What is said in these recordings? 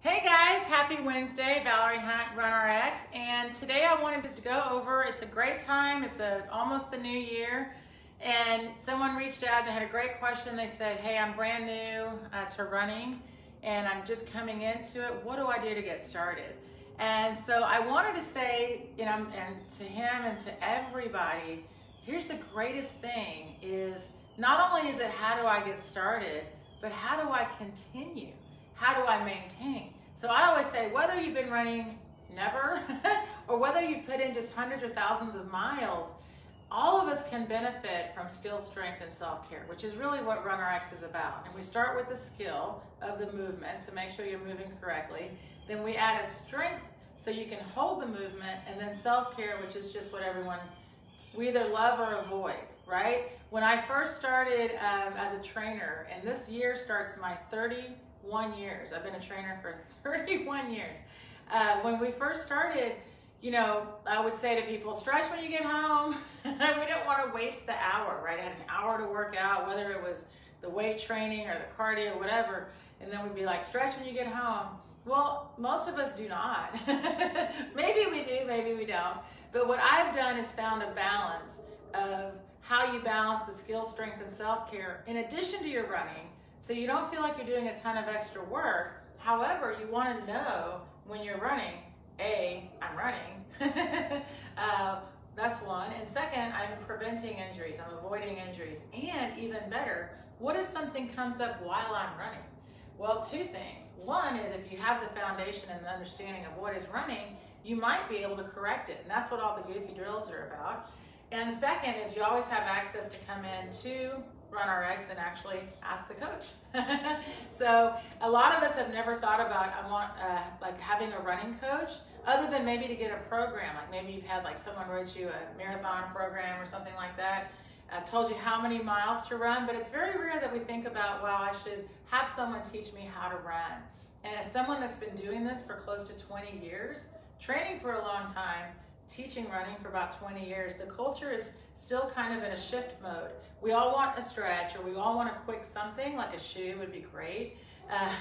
Hey guys, happy Wednesday, Valerie Hunt, RunRx, and today I wanted to go over, it's a great time, it's almost the new year, and someone reached out and they had a great question. They said, hey, I'm brand new to running and I'm just coming into it. What do I do to get started? And so I wanted to say, and to him and to everybody, here's the greatest thing is, not only is it how do I get started, but how do I continue? How do I maintain? So I always say, whether you've been running never, or whether you've put in just hundreds or thousands of miles, all of us can benefit from skill, strength, and self-care, which is really what RunRx is about. And we start with the skill of the movement to make sure you're moving correctly. Then we add a strength so you can hold the movement, and then self-care, which is just what we either love or avoid, right? When I first started as a trainer, and this year starts my 31 years. I've been a trainer for 31 years. When we first started, I would say to people, stretch when you get home. We don't want to waste the hour, right? I had an hour to work out, whether it was the weight training or the cardio, whatever. And then we'd be like, stretch when you get home. Well, most of us do not. Maybe we do, maybe we don't. But what I've done is found a balance of how you balance the skill, strength, and self-care in addition to your running, so you don't feel like you're doing a ton of extra work. However, you want to know when you're running, A, I'm running. That's one. And second, I'm preventing injuries. I'm avoiding injuries. And even better, what if something comes up while I'm running? Well, two things. One is if you have the foundation and the understanding of what is running, you might be able to correct it. And that's what all the goofy drills are about. And second is you always have access to come in to RunRx and actually ask the coach. So a lot of us have never thought about like having a running coach, other than maybe to get a program. Like maybe you've had like someone wrote you a marathon program or something like that, told you how many miles to run, but it's very rare that we think about, wow, I should have someone teach me how to run. And as someone that's been doing this for close to 20 years, training for a long time, teaching running for about 20 years, the culture is still kind of in a shift mode. We all want a stretch, or we all want a quick something, like a shoe would be great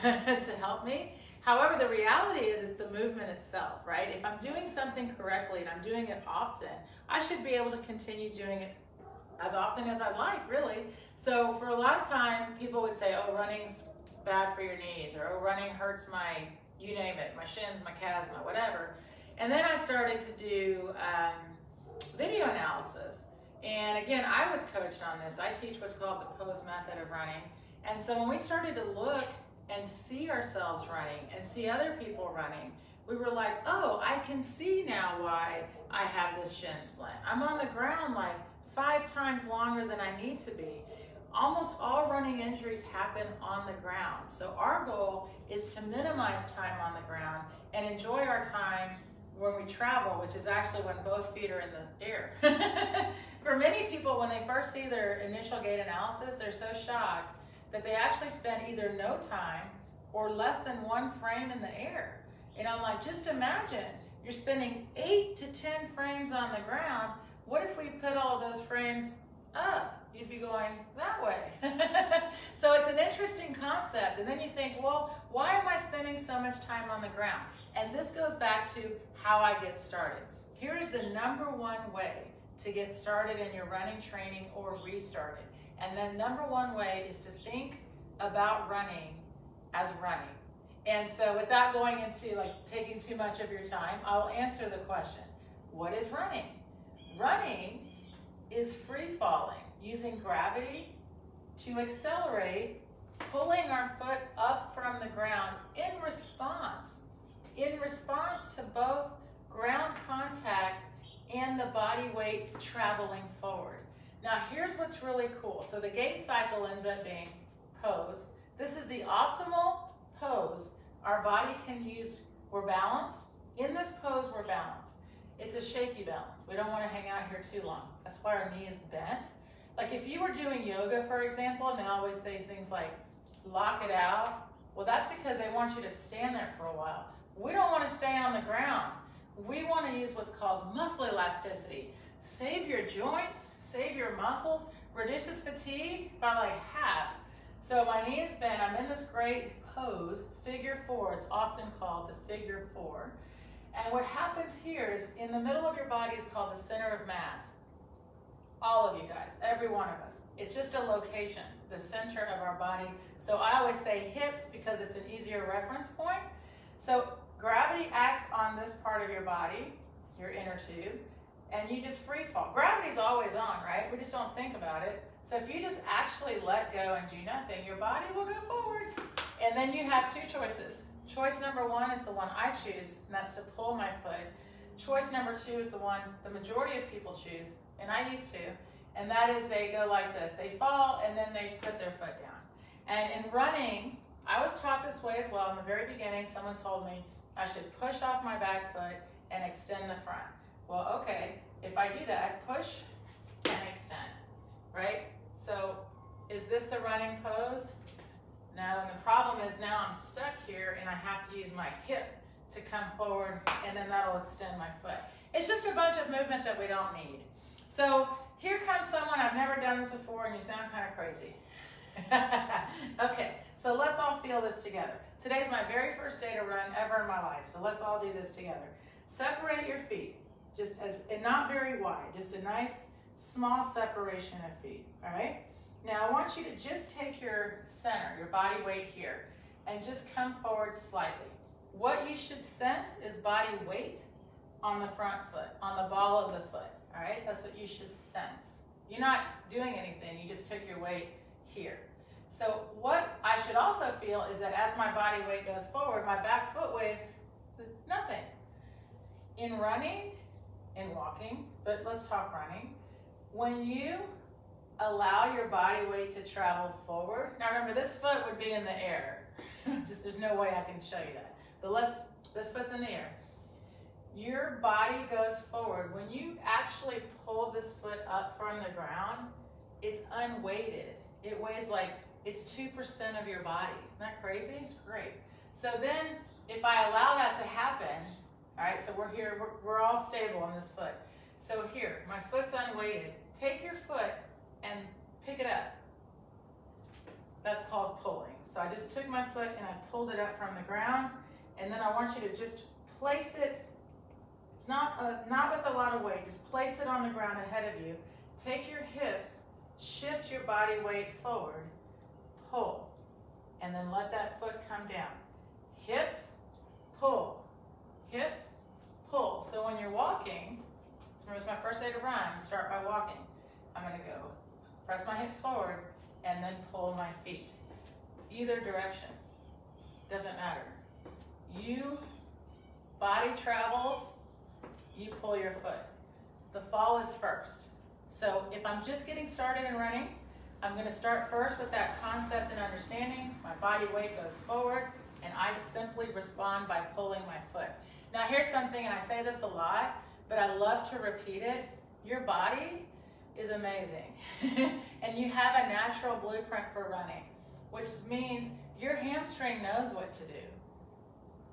to help me. However, the reality is it's the movement itself, right? If I'm doing something correctly and I'm doing it often, I should be able to continue doing it as often as I like, really. So for a lot of time, people would say, oh, running's bad for your knees, or oh, running hurts my, you name it, my shins, my calves, my whatever. And then I started to do video analysis. And again, I was coached on this. I teach what's called the pose method of running. And so when we started to look and see ourselves running and see other people running, we were like, oh, I can see now why I have this shin splint. I'm on the ground like 5 times longer than I need to be. Almost all running injuries happen on the ground. So our goal is to minimize time on the ground and enjoy our time when we travel, which is actually when both feet are in the air. For many people, when they first see their initial gait analysis, they're so shocked that they actually spend either no time or less than 1 frame in the air. And I'm like, just imagine, you're spending 8 to 10 frames on the ground. What if we put all those frames up? You'd be going that way. So it's an interesting concept. And then you think, well, why am I spending so much time on the ground? And this goes back to how I get started. Here is the #1 way to get started in your running training or restart it. And the #1 way is to think about running as running. And so without going into like taking too much of your time, I'll answer the question, what is running? Running is free falling, using gravity to accelerate, pulling our foot up from the ground in response to both ground contact and the body weight traveling forward. Now here's what's really cool. So the gait cycle ends up being pose. This is the optimal pose our body can use. We're balanced. In this pose, we're balanced. It's a shaky balance. We don't want to hang out here too long. That's why our knee is bent. Like if you were doing yoga, for example, and they always say things like, lock it out. Well, that's because they want you to stand there for a while. We don't want to stay on the ground. We want to use what's called muscle elasticity. Save your joints, save your muscles, reduces fatigue by like half. So my knee is bent. I'm in this great pose, figure four. It's often called the figure four. And what happens here is in the middle of your body is called the center of mass. All of you guys, every one of us. It's just a location, the center of our body. So I always say hips because it's an easier reference point. So gravity acts on this part of your body, your inner tube, and you just free fall. Gravity's always on, right? We just don't think about it. So if you just actually let go and do nothing, your body will go forward. And then you have two choices. Choice number one is the one I choose, and that's to pull my foot. Choice number two is the one the majority of people choose, and I used to, and that is they go like this. They fall, and then they put their foot down. And in running, I was taught this way as well. In the very beginning, someone told me I should push off my back foot and extend the front. Well, okay, if I do that, push and extend, right? So is this the running pose? No, and the problem is now I'm stuck here and I have to use my hip to come forward, and then that'll extend my foot. It's just a bunch of movement that we don't need. So here comes someone, I've never done this before, and you sound kind of crazy. Okay, so let's all feel this together. Today's my very first day to run ever in my life, so let's all do this together. Separate your feet, just as, and not very wide, just a nice small separation of feet, all right? Now I want you to just take your center, your body weight here, and just come forward slightly. What you should sense is body weight on the front foot, on the ball of the foot, all right? That's what you should sense. You're not doing anything, you just took your weight here. So what I should also feel is that as my body weight goes forward, my back foot weighs nothing. In running, in walking, but let's talk running, when you allow your body weight to travel forward, now remember this foot would be in the air, just there's no way I can show you that. But this foot's in the air. Your body goes forward. When you actually pull this foot up from the ground, it's unweighted. It weighs like, it's 2% of your body. Isn't that crazy? It's great. So then, if I allow that to happen, all right, so we're here, we're all stable on this foot. So here, my foot's unweighted. Take your foot and pick it up. That's called pulling. So I just took my foot and I pulled it up from the ground. And then I want you to just place it, it's not with a lot of weight, just place it on the ground ahead of you. Take your hips, shift your body weight forward, pull, and then let that foot come down. Hips, pull, hips, pull. So when you're walking, it's my first day to run, start by walking. I'm gonna go press my hips forward and then pull my feet. Either direction, doesn't matter. Body travels, you pull your foot. The fall is first. So if I'm just getting started in running, I'm gonna start first with that concept and understanding. My body weight goes forward, and I simply respond by pulling my foot. Now here's something, and I say this a lot, but I love to repeat it. Your body is amazing. And you have a natural blueprint for running, which means your hamstring knows what to do.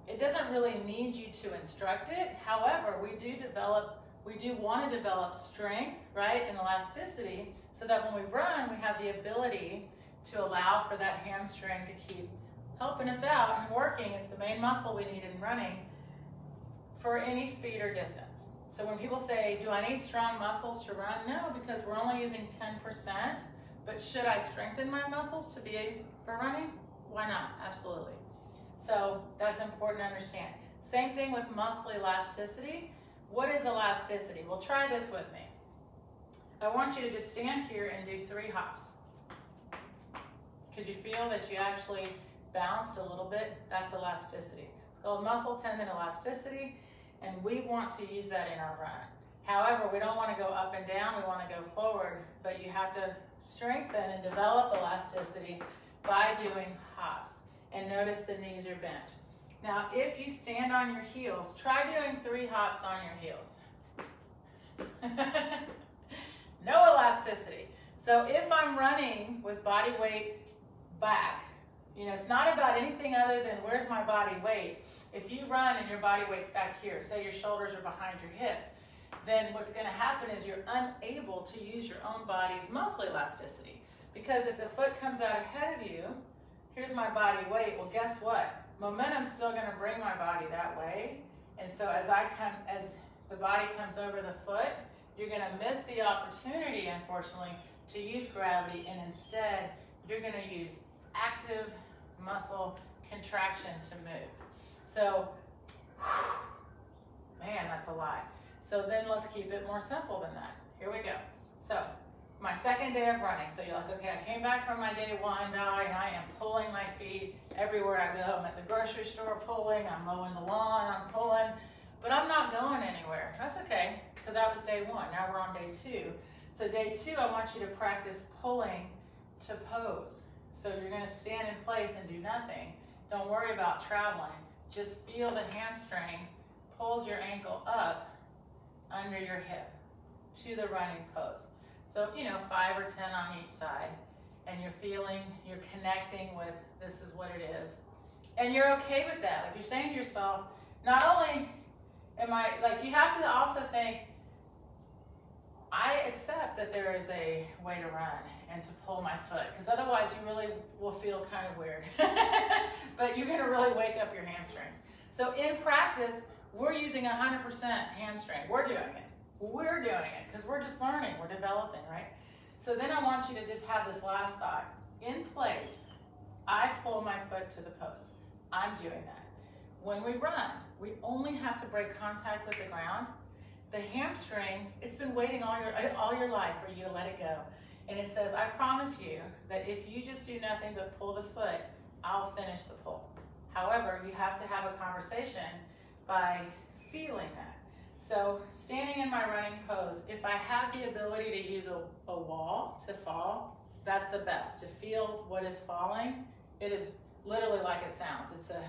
It doesn't really need you to instruct it. However, we do want to develop strength, right, and elasticity, so that when we run, we have the ability to allow for that hamstring to keep helping us out and working. It's the main muscle we need in running for any speed or distance. So when people say, do I need strong muscles to run? No, because we're only using 10%, but should I strengthen my muscles to be for running? Why not? Absolutely. So that's important to understand. Same thing with muscle elasticity. What is elasticity? Well, try this with me. I want you to just stand here and do 3 hops. Could you feel that you actually bounced a little bit? That's elasticity. It's called muscle tendon elasticity, and we want to use that in our run. However, we don't want to go up and down, we want to go forward, but you have to strengthen and develop elasticity by doing hops. And notice the knees are bent. Now, if you stand on your heels, try doing 3 hops on your heels. No elasticity. So if I'm running with body weight back, it's not about anything other than where's my body weight. If you run and your body weight's back here, say your shoulders are behind your hips, then what's going to happen is you're unable to use your own body's muscle elasticity. Because if the foot comes out ahead of you, here's my body weight. Well, guess what? Momentum's still gonna bring my body that way. And so as the body comes over the foot, you're gonna miss the opportunity, unfortunately, to use gravity, and instead, you're gonna use active muscle contraction to move. So, man, that's a lot. So then let's keep it more simple than that. Here we go. So, my second day of running. So you're like, okay, I came back from my day one, Valerie, and I am pulling my feet everywhere I go. I'm at the grocery store pulling, I'm mowing the lawn, I'm pulling, but I'm not going anywhere. That's okay, because that was day one. Now we're on day two. So day two, I want you to practice pulling to pose. So you're gonna stand in place and do nothing. Don't worry about traveling. Just feel the hamstring pulls your ankle up under your hip to the running pose. So, 5 or 10 on each side, and you're connecting with this is what it is. And you're okay with that. Like you're saying to yourself, not only am I, you have to also think, I accept that there is a way to run and to pull my foot, because otherwise you really will feel kind of weird. But you're gonna really wake up your hamstrings. So in practice, we're using 100% hamstring. We're doing it. We're doing it because we're just learning, we're developing, right? So then I want you to just have this last thought. In place, I pull my foot to the pose. I'm doing that. When we run, we only have to break contact with the ground. The hamstring, it's been waiting all your life for you to let it go. And it says, I promise you that if you just do nothing but pull the foot, I'll finish the pull. However, you have to have a conversation by feeling that. So standing in my running pose, if I have the ability to use a wall to fall, that's the best. To feel what is falling, it is literally like it sounds. It's a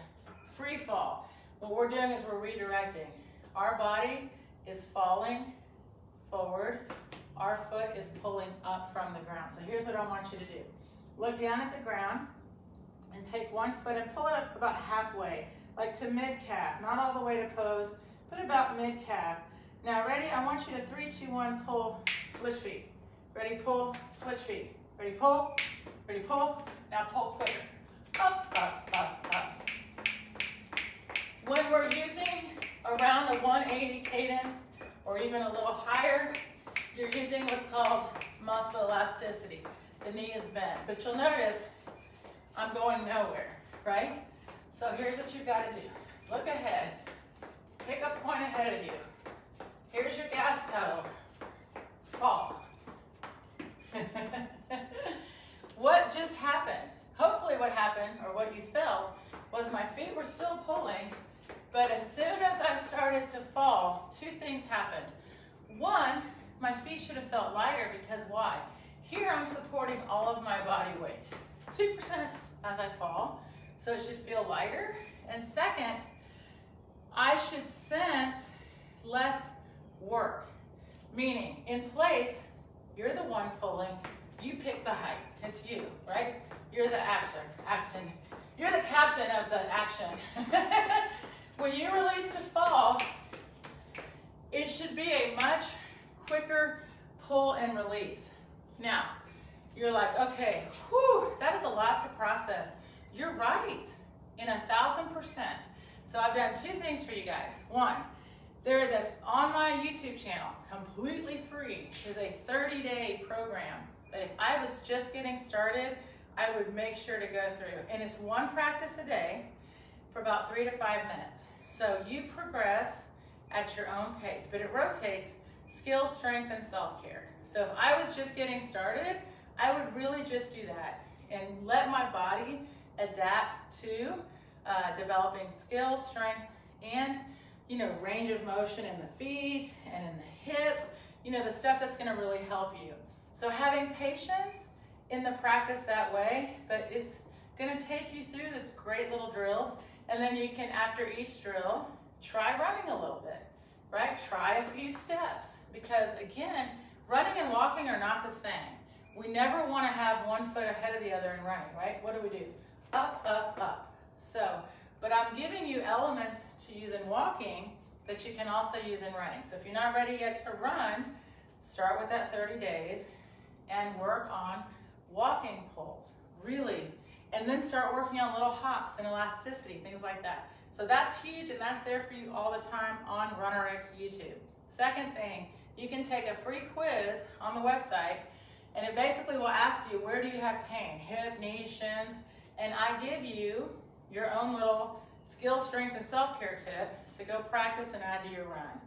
free fall. What we're doing is we're redirecting. Our body is falling forward. Our foot is pulling up from the ground. So here's what I want you to do. Look down at the ground and take one foot and pull it up about halfway, like to mid-calf, not all the way to pose. Put about mid-calf. Now, ready? I want you to 3, 2, 1, pull, switch feet. Ready, pull, switch feet. Ready, pull. Ready, pull. Now pull quicker. Up, up, up, up. When we're using around a 180 cadence, or even a little higher, you're using what's called muscle elasticity. The knee is bent. But you'll notice I'm going nowhere, right? So here's what you've got to do. Look ahead. Pick a point ahead of you. Here's your gas pedal. Fall. What just happened? Hopefully what happened, or what you felt, was my feet were still pulling, but as soon as I started to fall, 2 things happened. One, my feet should have felt lighter, because why? Here I'm supporting all of my body weight. 2% as I fall, so it should feel lighter. And second, I should sense less work. Meaning, in place, you're the one pulling, you pick the height. It's you, right? You're the action. You're the captain of the action. When you release to fall, it should be a much quicker pull and release. Now, you're like, okay, whew, that is a lot to process. You're right, in 1,000%. So I've done 2 things for you guys. One, there is on my YouTube channel, completely free, is a 30-day program that if I was just getting started, I would make sure to go through. And it's 1 practice a day for about 3 to 5 minutes. So you progress at your own pace, but it rotates skill, strength, and self-care. So if I was just getting started, I would really just do that and let my body adapt to developing skill, strength, and range of motion in the feet and in the hips, the stuff that's going to really help you. So having patience in the practice that way, but it's going to take you through this great little drills, and then you can, after each drill, try running a little bit, right? Try a few steps, because again, running and walking are not the same. We never want to have one foot ahead of the other in running, right? What do? Up, up, up. So, but I'm giving you elements to use in walking that you can also use in running. So if you're not ready yet to run, start with that 30 days and work on walking pulls. Really, And then start working on little hops and elasticity, things like that. So that's huge, and that's there for you all the time on RunRx YouTube. Second thing, you can take a free quiz on the website, and it basically will ask you, where do you have pain? Hip, knee, shins, and I give you your own little skill, strength, and self-care tip to go practice and add to your run.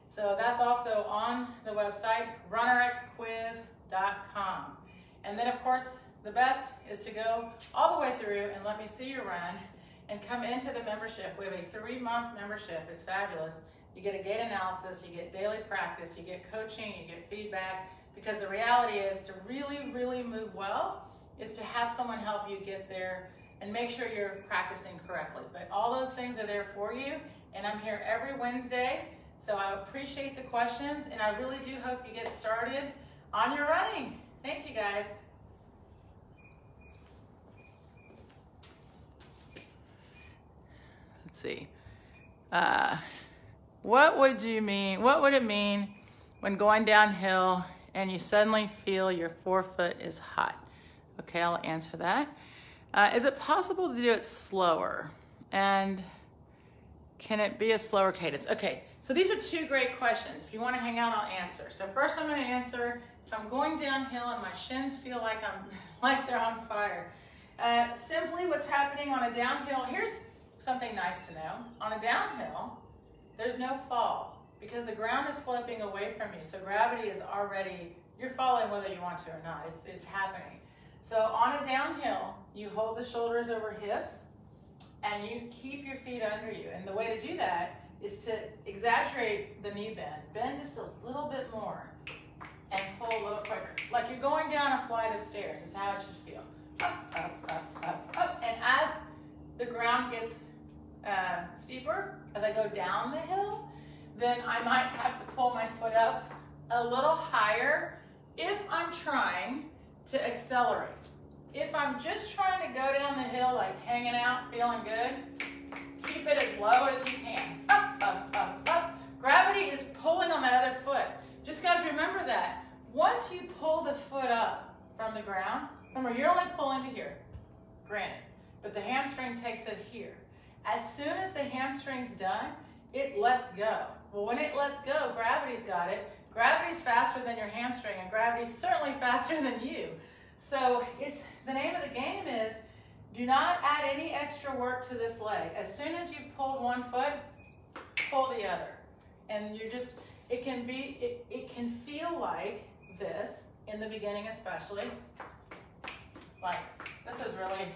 So that's also on the website, runrxquiz.com. And then, of course, the best is to go all the way through and let me see your run and come into the membership. We have a 3-month membership. It's fabulous. You get a gait analysis, you get daily practice, you get coaching, you get feedback, because the reality is to really, really move well is to have someone help you get there and make sure you're practicing correctly. But all those things are there for you, and I'm here every Wednesday, so I appreciate the questions, and I really do hope you get started on your running. Thank you, guys. Let's see. What would it mean when going downhill and you suddenly feel your forefoot is hot? Okay, I'll answer that. Is it possible to do it slower? And can it be a slower cadence? Okay, so these are 2 great questions. If you want to hang out, I'll answer. So first I'm going to answer, if I'm going downhill and my shins feel like they're on fire. Simply what's happening on a downhill, here's something nice to know. On a downhill, there's no fall because the ground is sloping away from you. So gravity is already, you're falling whether you want to or not. It's happening. So on a downhill, you hold the shoulders over hips and you keep your feet under you. And the way to do that is to exaggerate the knee bend. Bend just a little bit more and pull a little quicker. Like you're going down a flight of stairs is how it should feel. Up, up, up, up, up. And as the ground gets steeper, as I go down the hill, then I might have to pull my foot up a little higher if I'm trying to accelerate. If I'm just trying to go down the hill like hanging out, feeling good, keep it as low as you can. Up, up, up, up. Gravity is pulling on that other foot. Just guys, remember that. Once you pull the foot up from the ground, remember you're only pulling to here, granted, but the hamstring takes it here. As soon as the hamstring's done, it lets go. Well, when it lets go, gravity's got it. Gravity's faster than your hamstring, and gravity's certainly faster than you. So the name of the game is, do not add any extra work to this leg. As soon as you've pulled one foot, pull the other. And it can feel like this in the beginning especially. Like, this is really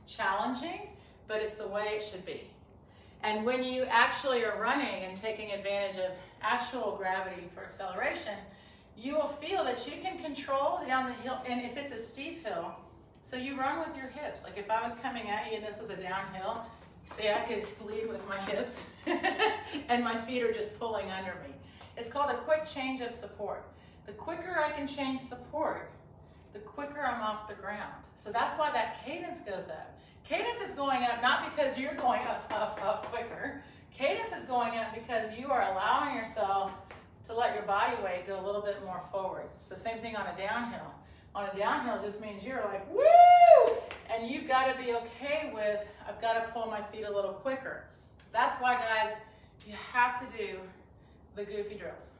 challenging, but it's the way it should be. And when you actually are running and taking advantage of actual gravity for acceleration, you will feel that you can control down the hill, and if it's a steep hill, so you run with your hips. Like if I was coming at you and this was a downhill, see, I could lead with my hips and my feet are just pulling under me. It's called a quick change of support. The quicker I can change support, the quicker I'm off the ground. So that's why that cadence goes up. Cadence is going up not because you're going up, up, up quicker. Cadence is going up because you are allowing yourself to let your body weight go a little bit more forward. So same thing on a downhill. On a downhill just means you're like, woo! And you've got to be okay with, I've got to pull my feet a little quicker. That's why, guys, you have to do the goofy drills.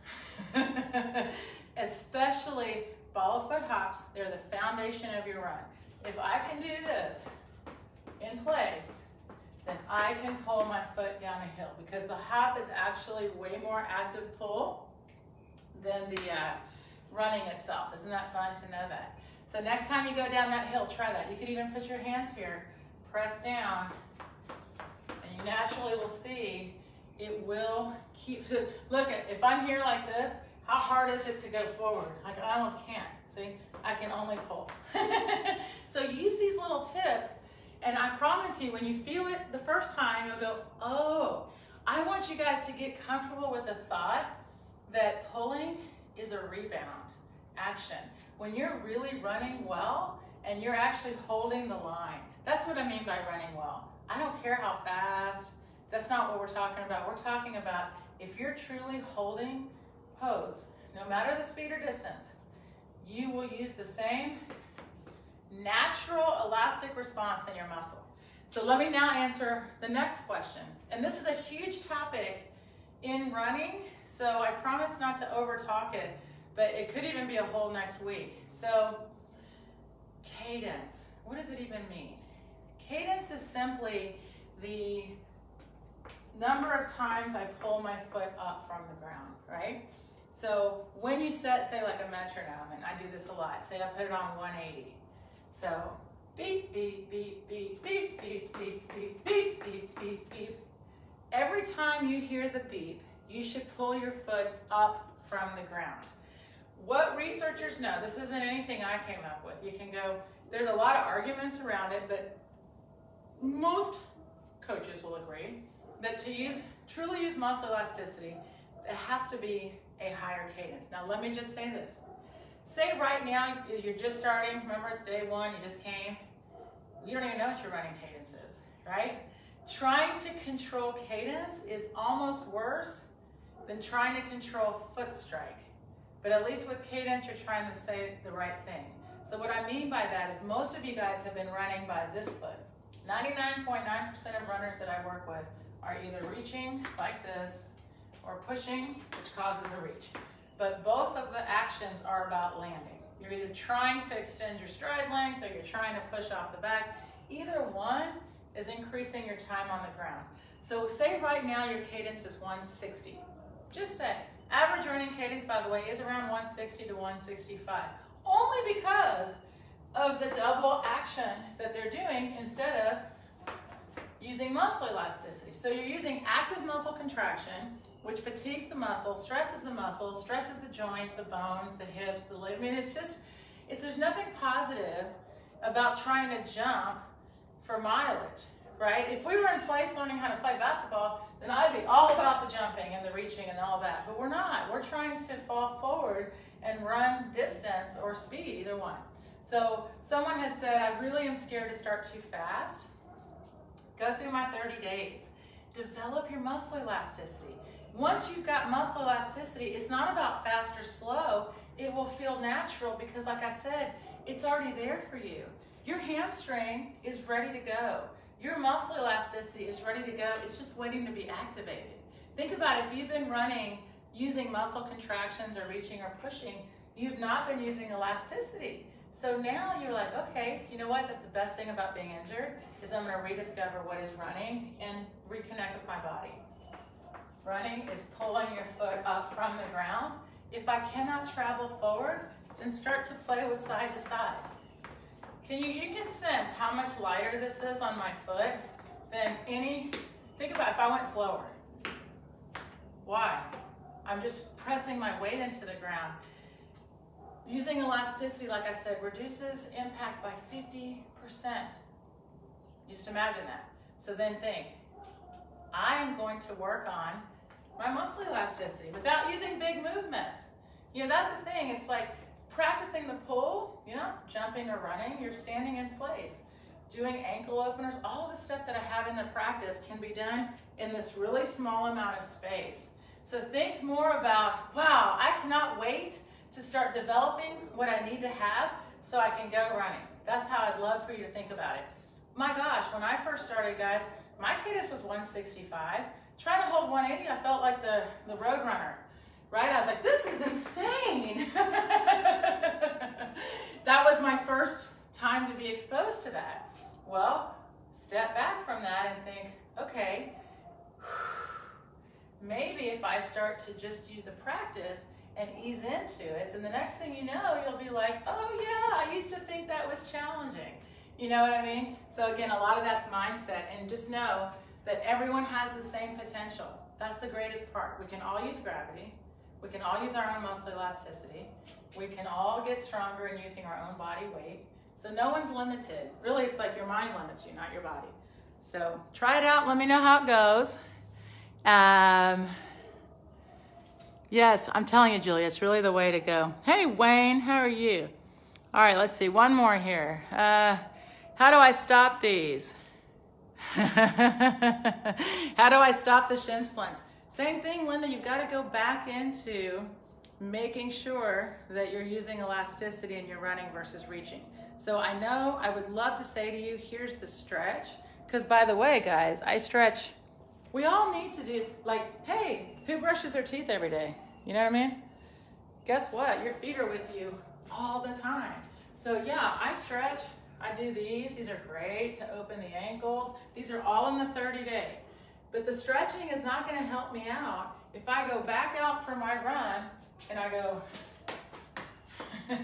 Especially ball of foot hops. They're the foundation of your run. If I can do this in place, then I can pull my foot down a hill, because the hop is actually way more active pull than the running itself. Isn't that fun to know that? So next time you go down that hill, try that. You can even put your hands here, press down, and you naturally will see it will keep, so look, if I'm here like this, how hard is it to go forward? Like I almost can't, see? I can only pull. So use these little tips, and I promise you, when you feel it the first time, you'll go, oh, I want you guys to get comfortable with the thought that pulling is a rebound action. When you're really running well and you're actually holding the line, that's what I mean by running well. I don't care how fast, that's not what we're talking about. We're talking about if you're truly holding pose, no matter the speed or distance, you will use the same natural elastic response in your muscle. So let me now answer the next question. And this is a huge topic in running, so I promise not to over talk it, but it could even be a whole next week. So cadence, what does it even mean? Cadence is simply the number of times I pull my foot up from the ground, right? So when you set, say like a metronome, and I do this a lot, say I put it on 180. So beep, beep, beep, beep, beep, beep, beep, beep, beep, beep, beep, beep. Every time you hear the beep, you should pull your foot up from the ground. What researchers know, this isn't anything I came up with. You can go, there's a lot of arguments around it, but most coaches will agree that to truly use muscle elasticity, it has to be a higher cadence. Now let me just say this. Say right now you're just starting, remember it's day one, you just came, you don't even know what your running cadence is, right? Trying to control cadence is almost worse than trying to control foot strike. But at least with cadence, you're trying to say the right thing. So what I mean by that is most of you guys have been running by this foot. 99.9% of runners that I work with are either reaching like this or pushing, which causes a reach. But both of the actions are about landing. You're either trying to extend your stride length or you're trying to push off the back. Either one is increasing your time on the ground. So say right now your cadence is 160. Just say, average running cadence, by the way, is around 160 to 165. Only because of the double action that they're doing instead of using muscle elasticity. So you're using active muscle contraction, which fatigues the muscle, stresses the joint, the bones, the hips, the leg. I mean, there's nothing positive about trying to jump for mileage, right? If we were in place learning how to play basketball, then I'd be all about the jumping and the reaching and all that. But we're not. We're trying to fall forward and run distance or speed, either one. So someone had said, I really am scared to start too fast. Go through my 30 days. Develop your muscle elasticity. Once you've got muscle elasticity, it's not about fast or slow. It will feel natural because, like I said, it's already there for you. Your hamstring is ready to go. Your muscle elasticity is ready to go. It's just waiting to be activated. Think about if you've been running using muscle contractions or reaching or pushing, you've not been using elasticity. So now you're like, okay, you know what? That's the best thing about being injured is I'm going to rediscover what is running and reconnect with my body. Running is pulling your foot up from the ground. If I cannot travel forward, then start to play with side to side. You can sense how much lighter this is on my foot than think about if I went slower. Why? I'm just pressing my weight into the ground. Using elasticity, like I said, reduces impact by 50%. Just imagine that. So then think, I am going to work on my muscle elasticity without using big movements. You know, that's the thing. It's like practicing the pull, you know, jumping or running, you're standing in place. Doing ankle openers, all the stuff that I have in the practice can be done in this really small amount of space. So think more about, wow, I cannot wait to start developing what I need to have so I can go running. That's how I'd love for you to think about it. My gosh, when I first started, guys, my cadence was 165. Trying to hold 180, I felt like the road runner, right? I was like, this is insane. That was my first time to be exposed to that. Well, step back from that and think, okay, maybe if I start to just use the practice and ease into it, then the next thing you know, you'll be like, oh yeah, I used to think that was challenging. You know what I mean? So again, a lot of that's mindset, and just know that everyone has the same potential. That's the greatest part. We can all use gravity. We can all use our own muscle elasticity. We can all get stronger in using our own body weight. So no one's limited. Really, it's like your mind limits you, not your body. So try it out. Let me know how it goes. Yes, I'm telling you, Julia, it's really the way to go. Hey, Wayne, how are you? All right, let's see. One more here. How do I stop these? How do I stop the shin splints? Same thing, Linda. You've got to go back into making sure that you're using elasticity and you're running versus reaching. So I know I would love to say to you, here's the stretch. Because by the way, guys, I stretch. We all need to do, like, hey, who brushes their teeth every day? You know what I mean? Guess what? Your feet are with you all the time. So yeah, I stretch. I do these. These are great to open the ankles. These are all in the 30-day. But the stretching is not going to help me out if I go back out for my run and I go,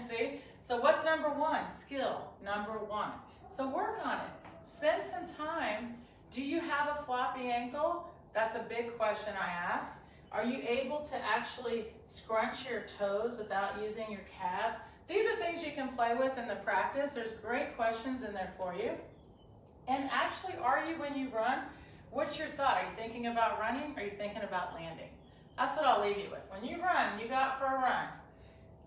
see? So what's number one? Skill, number one. So work on it. Spend some time. Do you have a floppy ankle? That's a big question I ask. Are you able to actually scrunch your toes without using your calves? These are things you can play with in the practice. There's great questions in there for you. And actually, are you, when you run, what's your thought? Are you thinking about running? Or are you thinking about landing? That's what I'll leave you with. When you run, you go out for a run.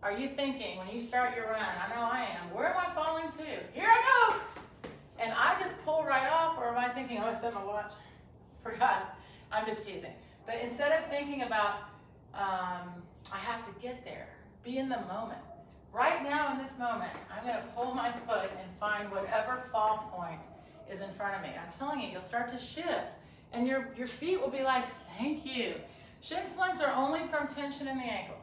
Are you thinking, when you start your run, I know I am, where am I falling to? Here I go! And I just pull right off, or am I thinking, oh, I set my watch? Forgot. I'm just teasing. But instead of thinking about, I have to get there, be in the moment. Right now in this moment, I'm going to pull my foot and find whatever fall point is in front of me. I'm telling you, you'll start to shift, and your feet will be like, thank you. Shin splints are only from tension in the ankle.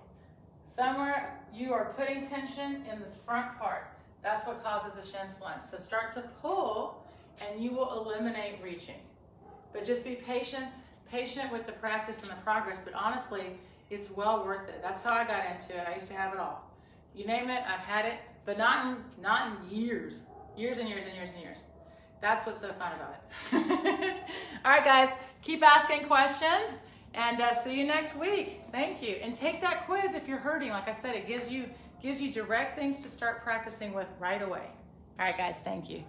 Somewhere you are putting tension in this front part. That's what causes the shin splints. So start to pull, and you will eliminate reaching. But just be patient with the practice and the progress. But honestly, it's well worth it. That's how I got into it. I used to have it all. You name it, I've had it, but not in years. Years and years and years and years. That's what's so fun about it. All right, guys, keep asking questions. And see you next week. Thank you. And take that quiz if you're hurting. Like I said, it gives you direct things to start practicing with right away. All right, guys, thank you.